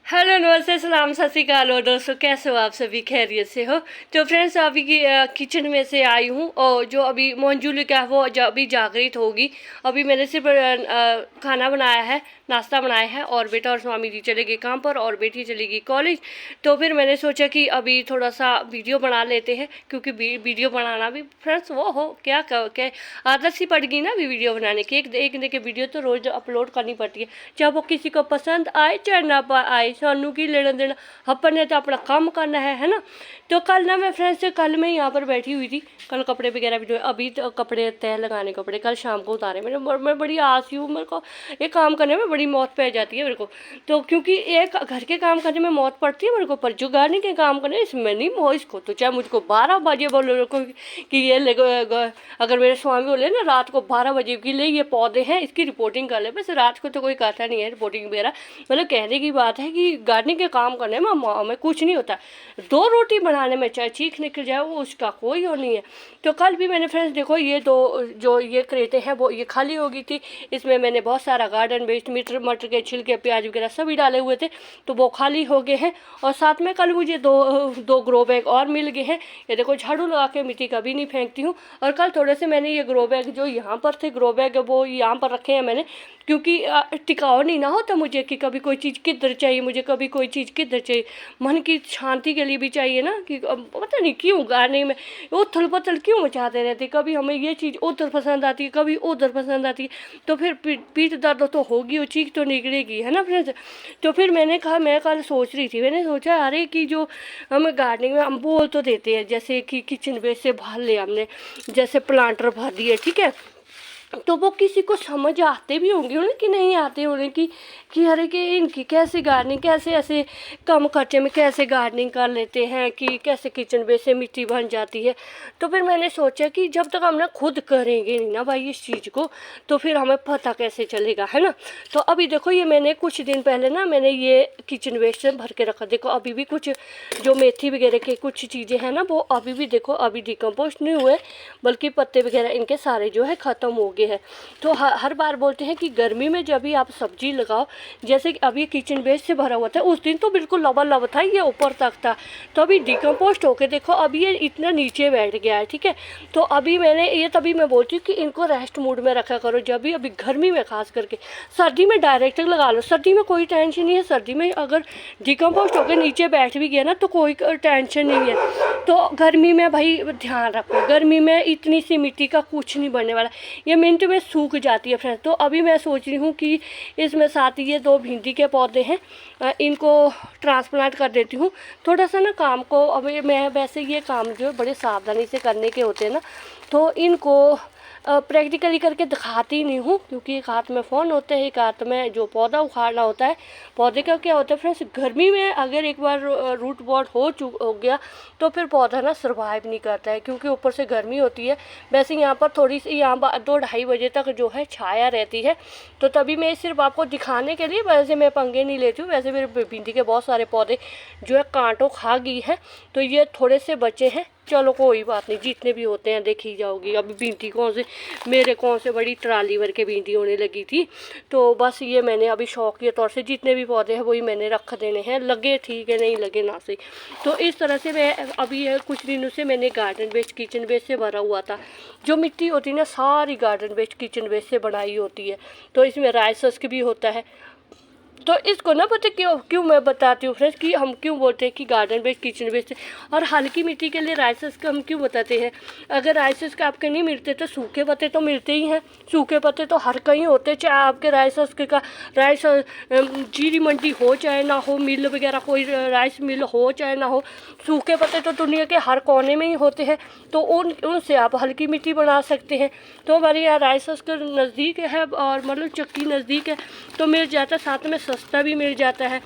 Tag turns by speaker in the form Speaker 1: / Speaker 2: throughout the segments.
Speaker 1: Hello नमस्ते सलाम सत श्री अकाल और दोस्तों कैसे हो आप सभी खैरियत से हो। तो फ्रेंड्स अभी की किचन में से आई हूँ और जो अभी मोंजुली क्या है वो अभी जागृत होगी। अभी मैंने सिर्फ खाना बनाया है, नाश्ता बनाया है और बेटा और स्वामी जी चले गए काम पर और बेटी चलेगी कॉलेज। तो फिर मैंने सोचा कि अभी थोड़ा सा वीडियो बना लेते हैं क्योंकि वीडियो बनाना भी फ्रेंड्स वो हो क्या आदत सी पड़ गई ना अभी वीडियो बनाने की। एक के वीडियो तो रोज़ अपलोड करनी पड़ती है, चाहे वो किसी को पसंद आए चाहे ना आए, सानू की लेना देना, अपन ने तो अपना काम करना है ना। तो कल ना मैं फ्रेंड्स कल मैं यहाँ पर बैठी हुई थी, कल कपड़े वगैरह भी अभी तो कपड़े तय लगाने कपड़े कल शाम को उतारे मैं बड़ी आस हूँ, मेरे को ये काम करने में बड़ी मौत पै जाती है मेरे को। तो क्योंकि एक घर के काम करने में मौत पड़ती है मेरे को, पर जो गार्डनिंग के काम करने इसमें नहीं मोह इसको। तो चाहे मुझको 12 बजे बोलो कि ये अगर मेरे स्वामी बोले ना रात को 12 बजे के लिए ये पौधे हैं इसकी रिपोर्टिंग कर ले, बस रात को तो कोई कहता नहीं है रिपोर्टिंग वगैरह। मतलब कहने की बात है कि गार्डनिंग के काम करने में कुछ नहीं होता, 2 रोटी बनाने में चाहे चीख निकल जाए वो उसका कोई वो नहीं है। तो कल भी मैंने फ्रेंड्स देखो ये दो जो ये क्रेटें हैं वो ये खाली हो गई थी, इसमें मैंने बहुत सारा गार्डन वेस्ट मटर के छिलके प्याज वगैरह सभी डाले हुए थे तो वो खाली हो गए हैं। और साथ में कल मुझे दो ग्रो बैग और मिल गए हैं। ये देखो झाड़ू लगा के मिट्टी कभी नहीं फेंकती हूँ। और कल थोड़े से मैंने ये ग्रो बैग जो यहाँ पर थे ग्रो बैग वो यहाँ पर रखे हैं मैंने, क्योंकि टिकाऊ नहीं ना होता मुझे कि कभी कोई चीज़ किधर चाहिए मुझे, कभी कोई चीज़ किधर चाहिए, मन की शांति के लिए भी चाहिए ना। कि पता नहीं क्यों गाने में उथल पुथल क्यों मचाते रहते, कभी हमें ये चीज़ उधर पसंद आती है कभी उधर पसंद आती है, तो फिर पीठ दर्द तो होगी, वो चीख तो निकलेगी है ना फ्रेंड्स। तो फिर मैंने कहा मैं कल सोच रही थी, मैंने सोचा अरे कि जो हम गार्डनिंग में हम बोल तो देते हैं जैसे कि किचन वेस्ट से भर लिया हमने, जैसे प्लांटर भर दिए ठीक है, तो वो किसी को समझ आते भी होंगे उन्हें कि नहीं आते उन्हें कि अरे कि इनकी कैसे गार्डनिंग कैसे ऐसे कम खर्चे में कैसे गार्डनिंग कर लेते हैं कि कैसे किचन वेस्ट से मिट्टी बन जाती है। तो फिर मैंने सोचा कि जब तक हम ना खुद करेंगे नहीं ना भाई इस चीज़ को तो फिर हमें पता कैसे चलेगा है ना। तो अभी देखो ये मैंने कुछ दिन पहले ना मैंने ये किचन वेस्ट से भर के रखा, देखो अभी भी कुछ जो मेथी वगैरह की कुछ चीज़ें हैं ना वो अभी भी देखो अभी डिकम्पोस्ट नहीं हुए, बल्कि पत्ते वगैरह इनके सारे जो है ख़त्म हो गए हैं। तो हर बार बोलते हैं कि गर्मी में जब भी आप सब्जी लगाओ, जैसे कि अभी किचन वेस्ट से भरा हुआ था उस दिन तो बिल्कुल लबालब था, ये ऊपर तक था, तो अभी डिकम्पोस्ट होके देखो अभी ये इतना नीचे बैठ गया है ठीक है। तो अभी मैंने ये तभी मैं बोलती हूँ कि इनको रेस्ट मूड में रखा करो, जब भी अभी गर्मी में खास करके, सर्दी में डायरेक्ट लगा लो, सर्दी में कोई टेंशन नहीं है, सर्दी में अगर डिकम्पोस्ट होकर नीचे बैठ भी गया ना तो कोई टेंशन नहीं है। तो गर्मी में भाई ध्यान रखो, गर्मी में इतनी सी मिट्टी का कुछ नहीं बनने वाला, ये मिनट में सूख जाती है फ्रेंड्स। तो अभी मैं सोच रही हूँ कि इसमें साथ ही ये 2 भिंडी के पौधे हैं इनको ट्रांसप्लांट कर देती हूँ। थोड़ा सा ना काम को अभी मैं वैसे ये काम जो है बड़े सावधानी से करने के होते हैं ना, तो इनको प्रैक्टिकली करके दिखाती नहीं हूँ क्योंकि एक हाथ में फ़ोन होता है एक हाथ में जो पौधा उखाड़ना होता है। पौधे का क्या होता है फ्रेंड्स, गर्मी में अगर एक बार रूट बॉट हो गया तो फिर पौधा ना सर्वाइव नहीं करता है क्योंकि ऊपर से गर्मी होती है। वैसे यहाँ पर थोड़ी सी यहाँ 2-2:30 बजे तक जो है छाया रहती है, तो तभी मैं सिर्फ आपको दिखाने के लिए, वैसे मैं पंगे नहीं लेती हूँ। वैसे मेरे भिंडी के बहुत सारे पौधे जो है कांटों खा गई हैं, तो ये थोड़े से बचे हैं, चलो कोई बात नहीं, जितने भी होते हैं देखी जाओगी। अभी भिंडी कौन से बड़ी ट्राली भर के भिंडी होने लगी थी, तो बस ये मैंने अभी शौक के तौर से जितने भी पौधे हैं वही मैंने रख देने हैं, लगे ठीक है नहीं लगे ना सही। तो इस तरह से मैं अभी कुछ दिनों से मैंने गार्डन वेस्ट किचन वेस्ट से भरा हुआ था, जो मिट्टी होती है ना सारी गार्डन वेस्ट किचन वेस्ट से बनाई होती है, तो इसमें राइस हस्क भी होता है। तो इसको ना पता क्यों मैं बताती हूँ फ्रेंड्स कि हम क्यों बोलते हैं कि गार्डन वेस्ट किचन वेस्ट, और हल्की मिट्टी के लिए राइसेस का हम क्यों बताते हैं। अगर राइसेस का आपके नहीं मिलते तो सूखे पत्ते तो मिलते ही हैं, सूखे पत्ते तो हर कहीं होते, चाहे आपके राइसेस का राइस जीरी मंडी हो चाहे ना हो, मिल वगैरह कोई राइस मिल हो चाहे ना हो, सूखे पत्ते तो दुनिया के हर कोने में ही होते हैं, तो उनसे आप हल्की मिट्टी बना सकते हैं। तो हमारे यहाँ राइसेस के नज़दीक है और मतलब चक्की नज़दीक है तो मिल जाता है, साथ में सस्ता भी मिल जाता है।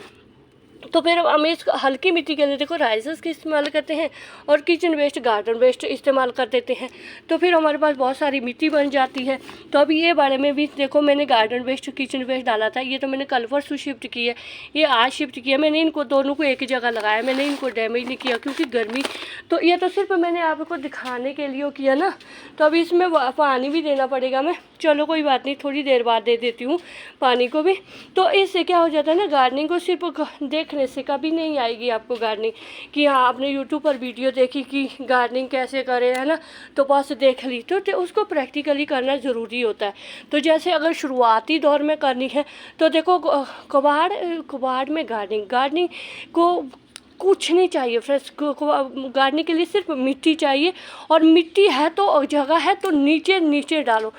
Speaker 1: तो फिर हम इस हल्की मिट्टी के लिए देखो राइसेस की इस्तेमाल करते हैं और किचन वेस्ट गार्डन वेस्ट इस्तेमाल कर देते हैं, तो फिर हमारे पास बहुत सारी मिट्टी बन जाती है। तो अभी ये बारे में भी देखो मैंने गार्डन वेस्ट किचन वेस्ट डाला था, ये तो मैंने कल परसों शिफ्ट की है, ये आज शिफ्ट किया मैंने, इनको दोनों को एक ही जगह लगाया, मैंने इनको डैमेज नहीं किया क्योंकि गर्मी, तो ये तो सिर्फ मैंने आपको दिखाने के लिए किया ना। तो अभी इसमें पानी भी देना पड़ेगा, मैं चलो कोई बात नहीं थोड़ी देर बाद दे देती हूँ पानी को भी। तो इससे क्या हो जाता है ना, गार्डनिंग को सिर्फ देख देखने से कभी नहीं आएगी आपको गार्डनिंग, कि हाँ आपने यूट्यूब पर वीडियो देखी कि गार्डनिंग कैसे करें, है ना, तो बस देख ली। तो उसको प्रैक्टिकली करना ज़रूरी होता है। तो जैसे अगर शुरुआती दौर में करनी है तो देखो कबाड़ में गार्डनिंग को कुछ नहीं चाहिए फ्रेंड्स। गाड़ने के लिए सिर्फ मिट्टी चाहिए, और मिट्टी है तो जगह है तो नीचे नीचे डालो,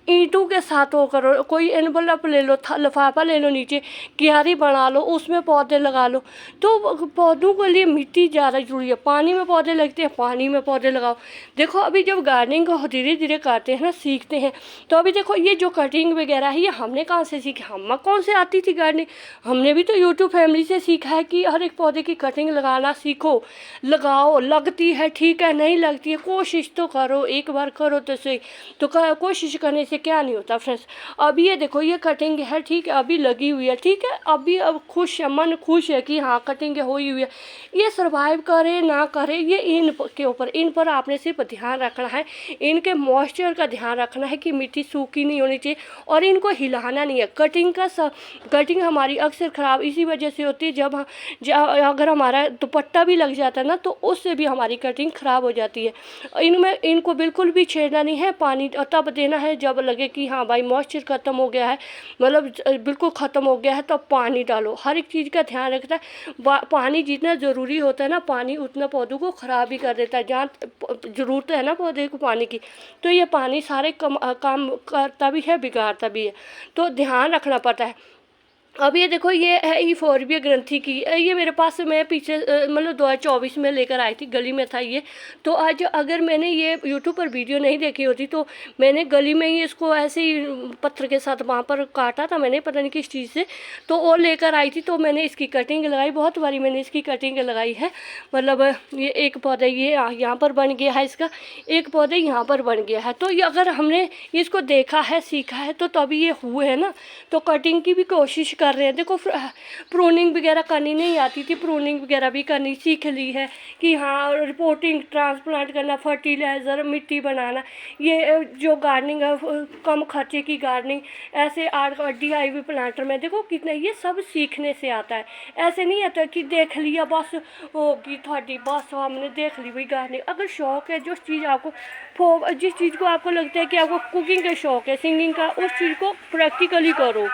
Speaker 1: ईंटों के साथ वो करो। कोई एनवलप ले लो, लिफाफा ले लो, नीचे क्यारी बना लो, उसमें पौधे लगा लो। तो पौधों के लिए मिट्टी ज़्यादा जरूरी है। पानी में पौधे लगते हैं, पानी में पौधे लगाओ। देखो अभी जब गार्डनिंग को धीरे धीरे करते हैं ना, सीखते हैं, तो अभी देखो ये जो कटिंग वगैरह है ये हमने कहाँ से सीखी? हम कौन से आती थी गार्डनिंग? हमने भी तो यूट्यूब फैमिली से सीखा है कि हर एक पौधे की कटिंग लगाना सीखो, लगाओ। लगती है ठीक है, नहीं लगती है कोशिश तो करो, एक बार करो तो सही। तो कोशिश करने से क्या नहीं होता फ्रेंड्स। अब ये देखो ये कटिंग है, ठीक है, अभी लगी हुई है, ठीक है, अभी अब खुश है, मन खुश है कि हाँ कटिंग हुई हुई है। ये सर्वाइव करे ना करे ये इन के ऊपर, इन पर आपने सिर्फ ध्यान रखना है, इनके मॉइस्चर का ध्यान रखना है कि मिट्टी सूखी नहीं होनी चाहिए, और इनको हिलाना नहीं है। कटिंग हमारी अक्सर ख़राब इसी वजह से होती है, जब अगर हमारा दुपट्टा भी लग जाता है ना तो उससे भी हमारी कटिंग ख़राब हो जाती है। इनको बिल्कुल भी छेड़ना नहीं है, पानी तब देना है जब लगे कि हाँ भाई मॉइस्चर ख़त्म हो गया है, मतलब बिल्कुल ख़त्म हो गया है, तो पानी डालो। हर एक चीज़ का ध्यान रखता है। पानी जितना ज़रूरी होता है ना, पानी उतना पौधों को ख़राब ही कर देता है। जहाँ ज़रूरत है ना पौधे को पानी की, तो ये पानी सारे काम करता भी है, बिगाड़ता भी है। तो ध्यान रखना पड़ता है। अब ये देखो ये है यूफोर्बिया ग्रंथि की, ये मेरे पास मैं पीछे मतलब 2024 में लेकर आई थी, गली में था ये। तो आज अगर मैंने ये यूट्यूब पर वीडियो नहीं देखी होती तो मैंने गली में ही इसको ऐसे ही पत्थर के साथ वहाँ पर काटा था मैंने, पता नहीं किस चीज़ से, तो वो लेकर आई थी। तो मैंने इसकी कटिंग लगाई, बहुत बारी मैंने इसकी कटिंग लगाई है। मतलब ये एक पौधा ये यहाँ पर बन गया है, इसका एक पौधा यहाँ पर बन गया है। तो ये अगर हमने इसको देखा है, सीखा है, तो तभी ये हुए है ना। तो कटिंग की भी कोशिश कर रहे हैं। देखो प्रूनिंग वगैरह करनी नहीं आती थी, प्रूनिंग वगैरह भी करनी सीख ली है कि हाँ रिपोर्टिंग, ट्रांसप्लांट करना, फर्टिलाइज़र, मिट्टी बनाना। ये जो गार्डनिंग है कम खर्चे की गार्डनिंग, ऐसे DIY प्लांटर में देखो कितना, ये सब सीखने से आता है। ऐसे नहीं आता कि देख लिया बस होगी थोड़ी, बस हमने देख ली वही गार्डनिंग। अगर शौक़ है, जो चीज़ आपको, जिस चीज़ को आपको लगता है कि आपको कुकिंग का शौक़ है, सिंगिंग का, उस चीज़ को प्रैक्टिकली करो।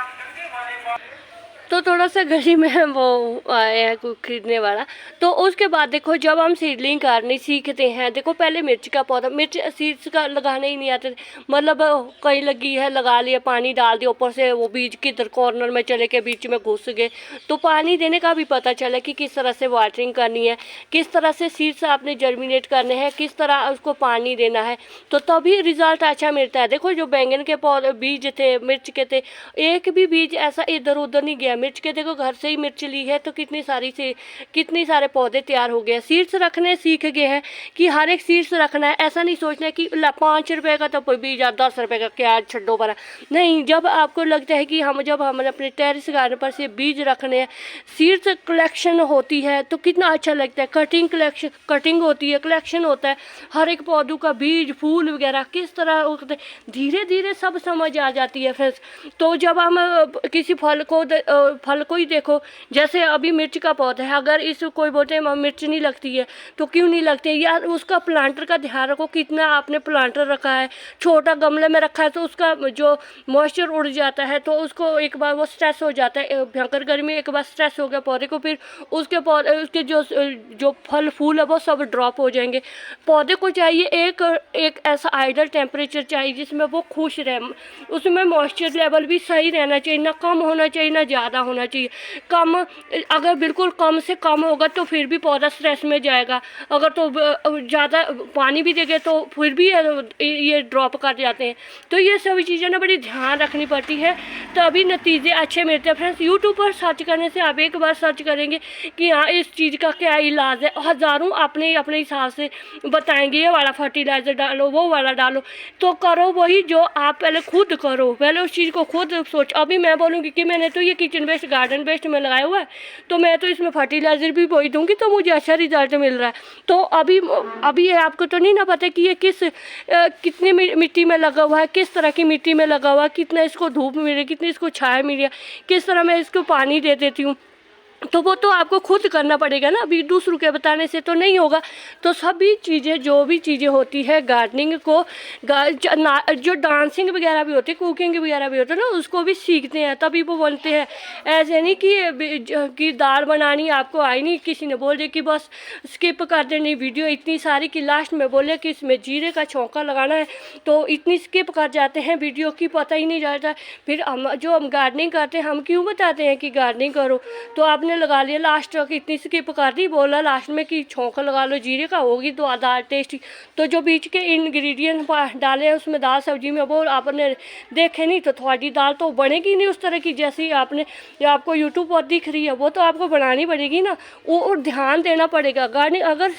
Speaker 1: तो थोड़ा सा गली में वो आया है कोई खरीदने वाला। तो उसके बाद देखो जब हम सीडलिंग करनी सीखते हैं, देखो पहले मिर्च का पौधा, मिर्च सीड्स का लगाने ही नहीं आते थे, मतलब कहीं लगी है लगा लिया, पानी डाल दिया, ऊपर से वो बीज किधर कॉर्नर में चले के बीच में घुस गए। तो पानी देने का भी पता चला कि किस तरह से वाटरिंग करनी है, किस तरह से सीड्स आपने जर्मिनेट करने हैं, किस तरह उसको पानी देना है, तो तभी रिजल्ट अच्छा मिलता है। देखो जो बैंगन के पौधे बीज थे, मिर्च के थे, एक भी बीज ऐसा इधर उधर नहीं गया। मिर्च के देखो घर से ही मिर्च ली है तो कितनी सारे पौधे तैयार हो गए। सीड्स रखने सीख गए हैं कि हर एक सीड्स रखना है, ऐसा नहीं सोचना है कि 5 रुपए का तो कोई बीज 10 रुपए का क्या छड्डो पर नहीं। जब आपको लगता है कि जब हम अपने टेरेस गार्डन पर से बीज रखने हैं, सीड्स कलेक्शन होती है तो कितना अच्छा लगता है। कटिंग होती है, कलेक्शन होता है, हर एक पौधों का बीज, फूल वगैरह किस तरह होते, धीरे धीरे सब समझ आ जाती है फ्रेंड्स। तो जब हम किसी फल को ही देखो, जैसे अभी मिर्च का पौधा है, अगर इस कोई बोलते हैं मिर्च नहीं लगती है तो क्यों नहीं लगती है यार, उसका प्लांटर का ध्यान रखो, कितना आपने प्लांटर रखा है, छोटा गमले में रखा है तो उसका जो मॉइस्चर उड़ जाता है, तो उसको एक बार वो स्ट्रेस हो जाता है, भयंकर गर्मी एक बार स्ट्रेस हो गया पौधे को, फिर उसके जो फल फूल है वो सब ड्रॉप हो जाएंगे। पौधे को चाहिए एक ऐसा आइडियल टेम्परेचर चाहिए जिसमें वो खुश रहे, उसमें मॉइस्चर लेवल भी सही रहना चाहिए, ना कम होना चाहिए ना ज़्यादा होना चाहिए। अगर बिल्कुल कम से कम होगा तो फिर भी पौधा स्ट्रेस में जाएगा, अगर तो ज़्यादा पानी भी देंगे तो फिर भी ये ड्रॉप कर जाते हैं। तो ये सभी चीज़ें ना बड़ी ध्यान रखनी पड़ती है, तभी नतीजे अच्छे मिलते हैं फ्रेंड्स। यूट्यूब पर सर्च करने से आप एक बार सर्च करेंगे कि हाँ इस चीज़ का क्या इलाज है, हज़ारों अपने हिसाब से बताएंगे, ये वाला फर्टिलाइज़र डालो, वो वाला डालो, तो करो वही जो आप पहले खुद करो, पहले उस चीज़ को खुद सोच। अभी मैं बोलूँगी कि मैंने तो ये किचन वेस्ट, गार्डन वेस्ट में लगाया हुआ है, तो मैं तो इसमें फर्टिलाइज़र भी वही दूंगी तो मुझे अच्छा रिजल्ट मिल रहा है। तो अभी ये आपको तो नहीं ना पता कि ये कितनी मिट्टी में लगा हुआ है, किस तरह की मिट्टी में लगा हुआ है, कितना इसको धूप मिल रही है, कितनी इसको छाया मिल रही है, किस तरह मैं इसको पानी दे देती हूँ। तो वो तो आपको खुद करना पड़ेगा ना, अभी दूसरों के बताने से तो नहीं होगा। तो सभी चीज़ें, जो भी चीज़ें होती है गार्डनिंग को, जो डांसिंग वगैरह भी होती है, कुकिंग वगैरह भी होता है ना, उसको भी सीखते हैं तभी वो बनते हैं। ऐसे नहीं कि दाल बनानी आपको आई नहीं, किसी ने बोल दिया कि बस स्किप कर देनी वीडियो इतनी सारी कि लास्ट में बोले कि इसमें जीरे का छौंका लगाना है, तो इतनी स्किप कर जाते हैं वीडियो की, पता ही नहीं जाता। फिर हम गार्डनिंग करते हैं, हम क्यों बताते हैं कि गार्डनिंग करो, तो आपने लगा लिया लास्ट तक, इतनी स्किप कर दी, बोला लास्ट में कि छौंका लगा लो जीरे का, होगी तो दाल टेस्टी। तो जो बीच के इंग्रेडिएंट डाले हैं उसमें दाल सब्जी में, वो आपने देखे नहीं तो थोड़ी दाल तो बनेगी नहीं उस तरह की जैसी आपने, या आपको यूट्यूब पर दिख रही है, वो तो आपको बनानी पड़ेगी ना। वो और ध्यान देना पड़ेगा। गार्डनिंग अगर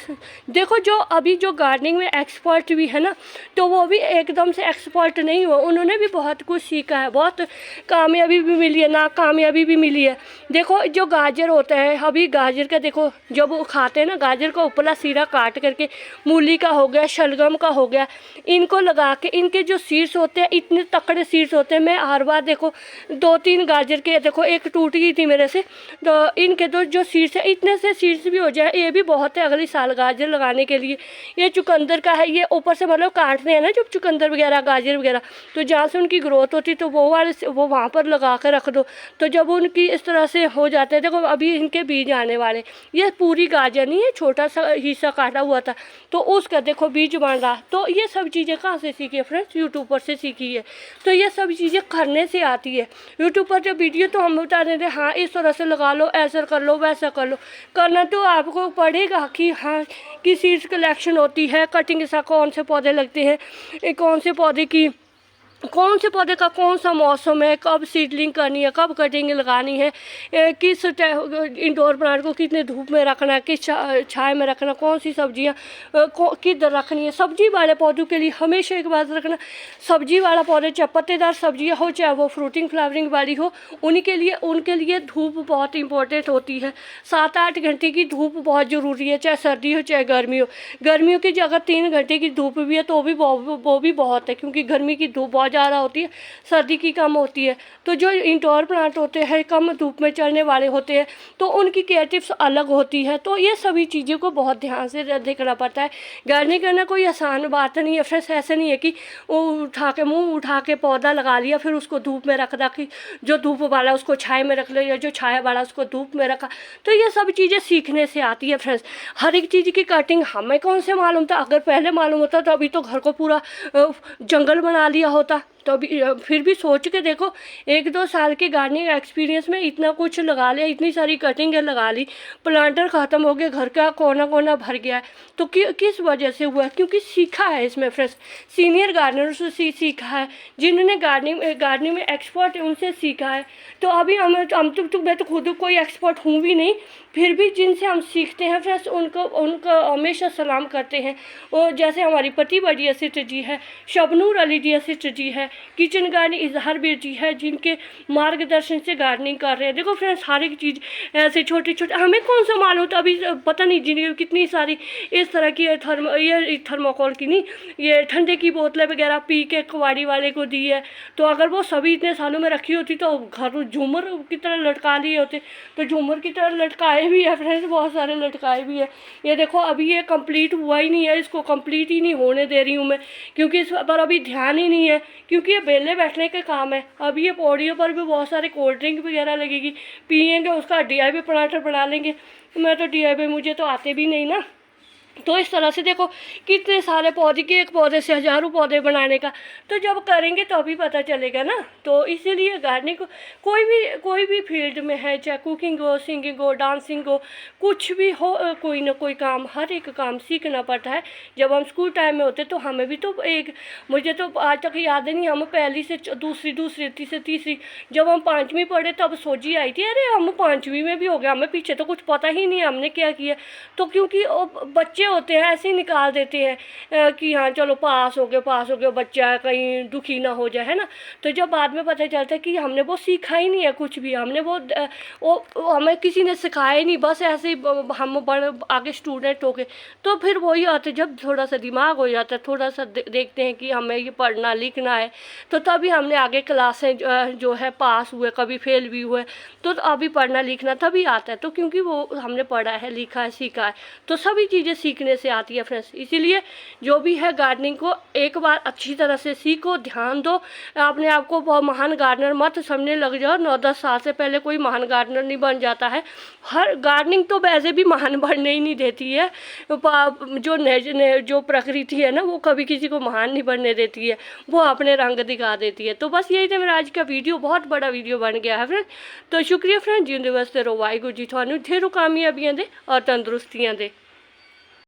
Speaker 1: देखो, जो अभी जो गार्डनिंग में एक्सपर्ट भी है ना, तो वो भी एकदम से एक्सपर्ट नहीं हुआ, उन्होंने भी बहुत कुछ सीखा है, बहुत कामयाबी भी मिली है, नाकामयाबी भी मिली है। देखो जो गाजर होता है, अभी गाजर का देखो, जब वो खाते हैं ना, गाजर का ऊपरला सिरा काट करके, मूली का हो गया, शलगम का हो गया, इनको लगा के, इनके जो सीड्स होते हैं इतने तकड़े सीड्स होते हैं। मैं हर बार देखो 2-3 गाजर के, देखो एक टूट गई थी मेरे से, तो इनके तो जो सीड्स है, इतने से सीड्स भी हो जाए ये भी बहुत है अगले साल गाजर लगाने के लिए। ये चुकंदर का है, ये ऊपर से मतलब काटते हैं ना जब चुकंदर वगैरह, गाजर वगैरह, तो जहाँ से उनकी ग्रोथ होती तो वो वहाँ पर लगा कर रख दो, तो जब उनकी इस तरह से हो जाते हैं। देखो अभी इनके बीज आने वाले, ये पूरी गाजर नहीं है, छोटा सा हिस्सा काटा हुआ था, तो उसका देखो बीज बन रहा। तो ये सब चीज़ें कहाँ से सीखी है फ्रेंड्स? यूट्यूब पर से सीखी है। तो ये सब चीज़ें करने से आती है। यूट्यूब पर जो वीडियो तो हम बता रहे थे, हाँ इस तरह से लगा लो, ऐसा कर लो, वैसा कर लो, करना तो आपको पड़ेगा कि हाँ किस सीड्स कलेक्शन होती है, कटिंग सा कौन से पौधे लगते हैं, कौन से पौधे की, कौन से पौधे का कौन सा मौसम है, कब सीडलिंग करनी है, कब कटिंग लगानी है, किस इंडोर प्लांट को कितने धूप में रखना है, किस छाए में रखना, कौन सी सब्जियां किधर रखनी है। सब्जी वाले पौधों के लिए हमेशा एक बात रखना, सब्जी वाला पौधे चाहे पत्तेदार सब्जियां हो, चाहे वो फ्रूटिंग फ्लावरिंग वाली हो, उनके लिए धूप बहुत इंपॉर्टेंट होती है। 7-8 घंटे की धूप बहुत ज़रूरी है, चाहे सर्दी हो चाहे गर्मी हो। गर्मियों की जगह 3 घंटे की धूप भी है तो वो भी बहुत है, क्योंकि गर्मी की धूप बहुत ज़्यादा होती है, सर्दी की कम होती है। तो जो इंडोर प्लांट होते हैं, कम धूप में चलने वाले होते हैं, तो उनकी केयर टिप्स अलग होती है। तो ये सभी चीज़ों को बहुत ध्यान से देखना पड़ता है। गार्डनिंग करना कोई आसान बात नहीं है फ्रेंड्स। ऐसे नहीं है कि वो मुँह उठा के पौधा लगा लिया, फिर उसको धूप में रख दा, कि जो धूप वाला उसको छाए में रख लिया, जो छाया वाला उसको धूप में रखा। तो ये सब चीज़ें सीखने से आती है फ्रेंड्स। हर एक चीज़ की कटिंग हमें कौन से मालूम था? अगर पहले मालूम होता तो अभी तो घर को पूरा जंगल बना लिया होता। तो अभी फिर भी सोच के देखो, 1-2 साल के गार्डनिंग एक्सपीरियंस में इतना कुछ लगा लिया, इतनी सारी कटिंग लगा ली, प्लांटर ख़त्म हो गए, घर का कोना कोना भर गया है। तो किस वजह से हुआ? क्योंकि सीखा है इसमें फ्रेंड्स, सीनियर गार्डनर से सीखा है, जिन्होंने गार्डनिंग में एक्सपर्ट है उनसे सीखा है। तो अभी मैं तो खुद कोई एक्सपर्ट हूँ भी नहीं, फिर भी जिनसे हम सीखते हैं फ्रेंड्स उनको हमेशा सलाम करते हैं। और जैसे हमारी पति बड़ी असिस्ट जी है, शबनूर अली जी असिस्ट जी है, किचन गार्डनिंग इजहार बीर जी है, जिनके मार्गदर्शन से गार्डनिंग कर रहे हैं। देखो फ्रेंड्स, हर एक चीज़ ऐसे छोटे छोटे, हमें कौन सा मालूम था? अभी पता नहीं जिनकी कितनी सारी इस तरह की ये थर्मोकोल की नहीं, ये ठंडे की बोतलें वगैरह पी के कबाड़ी वाले को दी है। तो अगर वो सभी इतने सालों में रखी होती तो घर झूमर की तरह लटका लिए होते। तो झूमर की तरह लटकाए भी है फ्रेंड्स, बहुत सारे लटकाए भी है। ये देखो अभी ये कंप्लीट हुआ ही नहीं है, इसको कंप्लीट ही नहीं होने दे रही हूँ मैं, क्योंकि इस पर अभी ध्यान ही नहीं है, क्योंकि ये बेले बैठने का काम है। अभी ये पौड़ियों पर भी बहुत सारे कोल्ड ड्रिंक वगैरह लगेगी, पियेंगे, उसका DIY पराठा बना लेंगे। मैं तो DIY मुझे तो आते भी नहीं ना। तो इस तरह से देखो कितने सारे पौधे, कि एक पौधे से हज़ारों पौधे बनाने का, तो जब करेंगे तो अभी पता चलेगा ना। तो इसीलिए गार्डनिंग को कोई भी फील्ड में है, चाहे कुकिंग हो, सिंगिंग हो, डांसिंग हो, कुछ भी हो, कोई ना कोई काम, हर एक काम सीखना पड़ता है। जब हम स्कूल टाइम में होते तो हमें भी तो मुझे तो आज तक याद नहीं, हम पहली से दूसरी तीसरी, जब हम 5वीं पढ़े तब सोची आई थी, अरे हम 5वीं में भी हो गया, हमें पीछे तो कुछ पता ही नहीं हमने क्या किया। तो क्योंकि बच्चे बच्चे होते हैं ऐसे ही निकाल देते हैं कि हाँ चलो पास हो गए, बच्चा है कहीं दुखी ना हो जाए, है ना। तो जब बाद में पता चलता है कि हमने वो सीखा ही नहीं है कुछ भी, हमने वो हमें किसी ने सिखाया ही नहीं, बस ऐसे ही हम बड़े आगे स्टूडेंट हो गए। तो फिर वही आते जब थोड़ा सा दिमाग हो जाता है, थोड़ा सा देखते हैं कि हमें ये पढ़ना लिखना है, तो तभी हमने आगे क्लासें जो है पास हुए, कभी फेल भी हुए, तो अभी पढ़ना लिखना तभी आता है। तो क्योंकि वो हमने पढ़ा है, लिखा है, सीखा है, तो सभी चीज़ें सीखने से आती है फ्रेंड्स। इसीलिए जो भी है गार्डनिंग को एक बार अच्छी तरह से सीखो, ध्यान दो। अपने आप को बहुत महान गार्डनर मत समझने लग जाओ, 9-10 साल से पहले कोई महान गार्डनर नहीं बन जाता है। हर गार्डनिंग तो वैसे भी महान बनने ही नहीं देती है, जो प्रकृति है ना वो कभी किसी को महान नहीं बनने देती है, वो अपने रंग दिखा देती है। तो बस यही था मेरा आज का वीडियो, बहुत बड़ा वीडियो बन गया है फ्रेंड। तो शुक्रिया फ्रेंड, जिंदे वास्ते रो वाहिगुरू जी थानू ढेरों कामयाबियां दे और तंदुरुस्तियां दे।